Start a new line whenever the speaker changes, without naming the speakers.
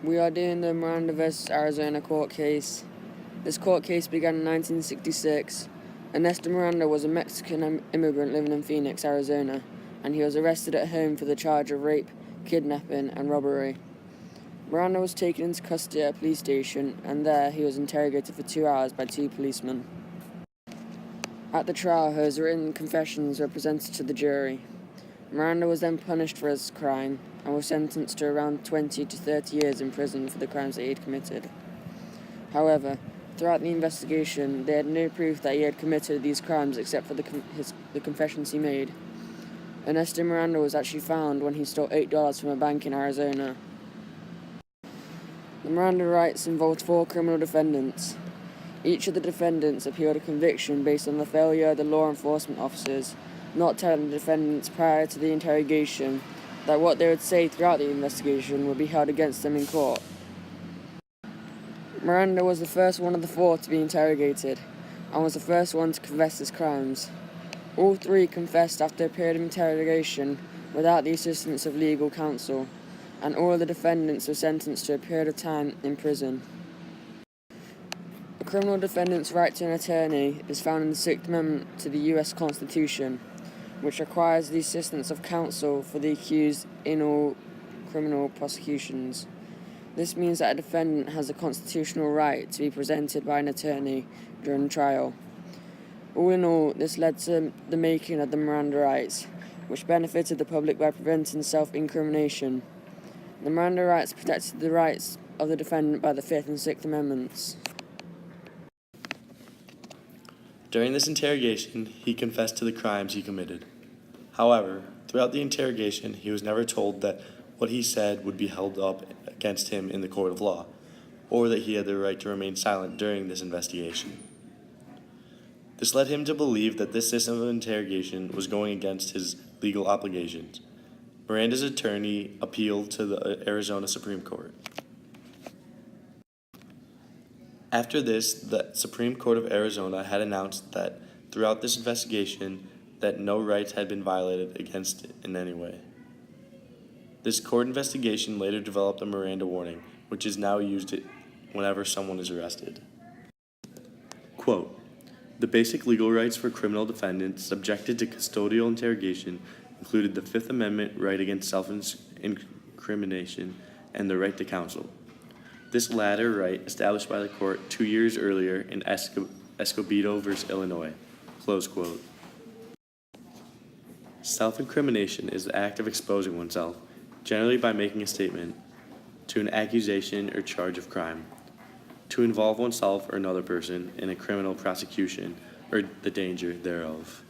We are doing the Miranda V Arizona court case. This court case began in 1966. Ernesto Miranda was a Mexican immigrant living in Phoenix, Arizona, and he was arrested at home for the charge of rape, kidnapping, and robbery. Miranda was taken into custody at a police station, and there he was interrogated for 2 hours by 2 policemen. At the trial, his written confessions were presented to the jury. Miranda was then punished for his crime and was sentenced to around 20 to 30 years in prison for the crimes that he had committed. However, throughout the investigation, they had no proof that he had committed these crimes except for the confessions he made. Ernesto Miranda was actually found when he stole $8 from a bank in Arizona. The Miranda rights involved 4 criminal defendants. Each of the defendants appealed a conviction based on the failure of the law enforcement officers not telling the defendants prior to the interrogation that what they would say throughout the investigation would be held against them in court. Miranda was the first one of the 4 to be interrogated, and was the first one to confess his crimes. All 3 confessed after a period of interrogation without the assistance of legal counsel, and all of the defendants were sentenced to a period of time in prison. A criminal defendant's right to an attorney is found in the 6th Amendment to the U.S. Constitution, which requires the assistance of counsel for the accused in all criminal prosecutions. This means that a defendant has a constitutional right to be presented by an attorney during trial. All in all, this led to the making of the Miranda rights, which benefited the public by preventing self-incrimination. The Miranda rights protected the rights of the defendant by the 5th and 6th Amendments.
During this interrogation, he confessed to the crimes he committed. However, throughout the interrogation, he was never told that what he said would be held up against him in the court of law, or that he had the right to remain silent during this investigation. This led him to believe that this system of interrogation was going against his legal obligations. Miranda's attorney appealed to the Arizona Supreme Court. After this, the Supreme Court of Arizona had announced that throughout this investigation, that no rights had been violated against it in any way. This court investigation later developed a Miranda warning, which is now used whenever someone is arrested. Quote, "The basic legal rights for criminal defendants subjected to custodial interrogation included the 5th Amendment right against self-incrimination and the right to counsel. This latter right established by the court 2 years earlier in Escobedo v. Illinois." Close quote. Self-incrimination is the act of exposing oneself, generally by making a statement, to an accusation or charge of crime, to involve oneself or another person in a criminal prosecution or the danger thereof.